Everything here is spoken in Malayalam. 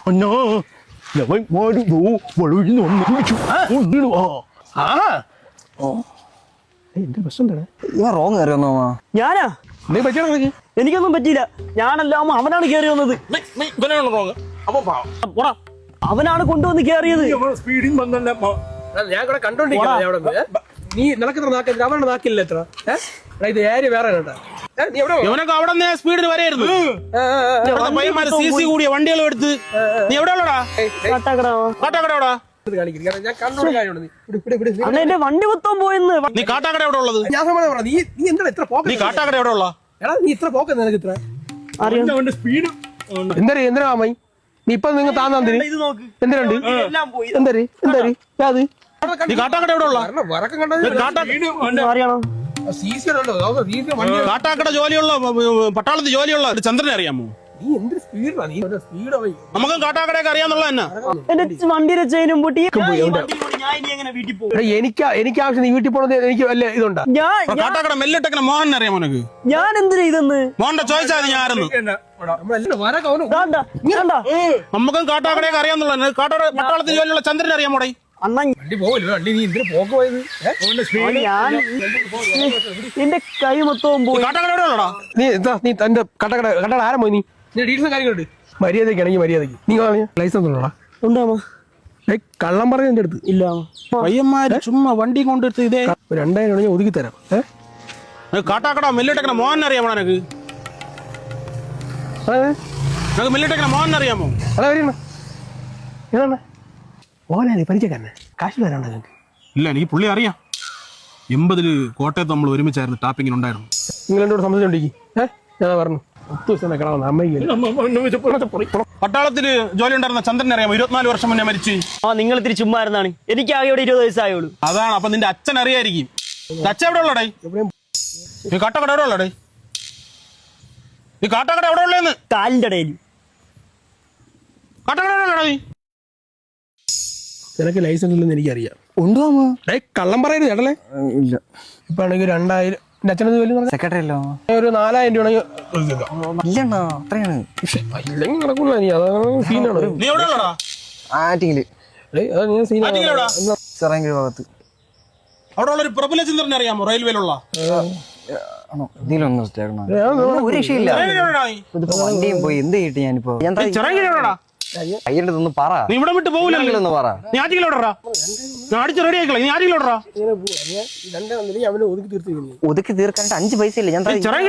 അണ്ണാ ഞങ്ങൾ എന്റെ പ്രശ്നം എന്താണ്? ഇവൻ റോങ് കയറി വന്നോ? ഞാനാ? നീ പറ്റിയാ നിനക്ക്? എനിക്കൊന്നും പറ്റിയില്ല. ഞാനല്ല അമ്മ, അവനാണ് കേറി വന്നത്. അവനാണ് കൊണ്ടുവന്ന് കേറിയത്. സ്പീഡിങ് വന്നല്ല ഞാൻ ഇവിടെ കണ്ടോണ്ടിരിക്കാം. നീ നിനക്ക് നാക്കില്ല, അവരുടെ നാക്കില്ല എത്ര ഇത് ഏരിയ വേറെ കേട്ടാ. ഇവനൊക്കെ അവിടെ സ്പീഡിന് വരെയായിരുന്നു. CC കൂടിയ വണ്ടികൾ എടുത്ത് നീ എവിടെ ഉള്ളടാ? കാട്ടാക്കട ഞാൻ കണ്ടോണ്ട് കാര്യമുണ്ട്. അണ്ണ എന്റെ വണ്ടി മൊത്തം പോയെന്ന്. നീ കാട്ടാക്കട എവിടെ ഉള്ളത്? ഞാൻ സമ്മതം നീ നീ എന്താ ഇത്ര പോക്ക്? നീ കാട്ടാക്കട എവിടെ ഉള്ള? എടാ നീ ഇത്ര പോക്ക് നിനക്ക് ഇത്ര അറിയാം. സ്പീഡ് എന്തിനാ മാമി നീ ഇപ്പൊ നിങ്ങൾ താന്നതിന് ഇത് നോക്ക്, എന്തിനുണ്ട് എല്ലാം പോയി. എന്തരി അത് നീ കാട്ടാക്കട എവിടെ ഉള്ള? വറക്കം കണ്ടത് അറിയണം. കാട്ടാക്കട ജോലിയുള്ള പട്ടാളത്തിൽ ജോലിയുള്ള ഒരു ചന്ദ്രനെ അറിയാമോ? നീ എന്തൊരു സ്പീഡാ നീ സ്പീഡ് നമുക്കും കാട്ടാക്കടയൊക്കെ അറിയാന്നുള്ള തന്നെ. എന്റെ വണ്ടിയുടെ ചെയിനും പൊട്ടി. ഞാൻ ഇനി എങ്ങനെ വീട്ടിൽ പോകും? എനിക്ക് ആവശ്യം നീ വീട്ടിൽ പോണത് എനിക്ക് വല്ല ഇതുണ്ടാ? കാട്ടാക്കട മെല്ലിട്ടക്കണ മോഹൻ അറിയാമോ നിനക്ക്? ഞാൻ എന്തിനാ ഇതെന്ന് മോഹന്റെ ചോദിച്ചാൽ മതി. ഞാൻ ആയിരുന്നു. നമുക്കും കാട്ടാക്കടയൊക്കെ അറിയാന്നുള്ള കാട്ടാക്കട പട്ടാളത്തിൽ ജോലിയുള്ള ചന്ദ്രനെ അറിയാമോടെ? അണ്ണ വണ്ടി പോവില്ല വണ്ടി നീ എന്തിനു പോക്ക് പോയത്? ഞാൻ എന്റെ കൈ മൊത്തവും പോയി. കാട്ടാക്കട എവിടെ ഉള്ളടാ? നീ എന്താ നീ തന്റെ കട്ടട ആരാ പോയി? നീ ഡീറ്റെയിൽസും കാര്യങ്ങളുണ്ട്. മര്യാദയ്ക്കാണെങ്കിൽ മര്യാദയ്ക്ക് നീ ലൈസൻസ് ഉള്ളടാ? ഉണ്ടാമോ? കള്ളം പറഞ്ഞ എന്റെ അടുത്ത് ഇല്ല. പയ്യന്മാര് ചുമ്മാ വണ്ടി കൊണ്ടെടുത്ത് ഇതേ 2000 ഞാൻ ഒതുക്കി തരാം. കാട്ടാക്കട മെല്ലിട്ടക്കണ മോഹൻ അറിയാമോ നിനക്ക്? നിനക്ക് മെല്ലിട്ടക്കണ മോഹൻ അറിയാമോ? അതാ വരണ ഓനാണ് പരിചയക്കാരനെ കാശ് തരാണ്ട് നിങ്ങൾക്ക്? ഇല്ല, എനിക്ക് പുള്ളി അറിയാം. 80 കോട്ടയത്ത് നമ്മൾ ഒരുമിച്ചായിരുന്നു ടാപ്പിങ്ങിനുണ്ടായിരുന്നു. നിങ്ങൾ എന്നോട് സംബന്ധിച്ചോണ്ടിരിക്കും. ഞാൻ പറഞ്ഞു 10 ദിവസം കിടന്നു അമ്മയ്ക്ക്. പട്ടാളത്തിന് ജോലി ഉണ്ടായിരുന്ന ചന്ദ്രനെ അറിയാമോ? 24 വർഷം മുന്നേ മരിച്ചു. നിങ്ങൾ ഇത്തിരി ചുമ്മായിരുന്നാണ്. എനിക്ക് ആകെ ഇവിടെ 20 വയസ്സായുള്ളൂ. അതാണ്. അപ്പൊ നിന്റെ അച്ഛൻ അറിയായിരിക്കും. അച്ഛൻ എവിടെ ഉള്ളടേ? നീ കാട്ടാക്കട എവിടെ ഉള്ളടേ? നീ കാട്ടാക്കട എവിടെ ഉള്ളേന്ന്? കാലിന്റെ ഇടയിൽ. കാട്ടാക്കട എവിടെ ഉള്ളടാ നീ? നിനക്ക് ലൈസൻസ് ഇല്ലെന്ന് എനിക്കറിയാം. ഉണ്ടോമോ? കള്ളം പറയരുത് ചേട്ടല്ലേ. ഇല്ല. ഇപ്പൊ ആണെങ്കിൽ 2000 എന്റെ അച്ഛനത് ജോലി സെക്രട്ടറി അല്ലോ. ഒരു 4000 രൂപ ഇല്ലണ്ണ അത്രയാണ്. ഇല്ലെങ്കിൽ നടക്കൂല. നീ അതാണ് സീനാണ്. നീ എവിടെ ഉള്ളടാ? ആറ്റിങ്ങില് ആറ്റിങ്ങലെവിടാ? ചെറാങ്കീഴ് ഭാഗത്ത്. അവിടെ ഉള്ള ഒരു പ്രബല ചന്ദ്രനെ അറിയാമോ? റെയിൽവേയിലുള്ള ആണോ? ഇതിലൊന്നും ഒരു രക്ഷയില്ല. ഇതിപ്പോ വണ്ടിയും പോയി എന്ത് കിട്ടി? ഞാനിപ്പോ കയ്യിലൊന്ന് പറ. നീ ഇവിടെ വിട്ട് പോകില്ലെന്ന് പറ. നീ ആറ്റിങ്ങിലോടാ? ഞാൻ അടിച്ച് റെഡി ആയിക്കളെ. നീ ആറ്റിങ്ങിലോടാ? ഒതുക്കി തീർത്തിരിക്കുന്നു. ഒതുക്കി തീർക്കാനായിട്ട് 5 പൈസ ഇല്ല. ഞാൻ ചെറിയ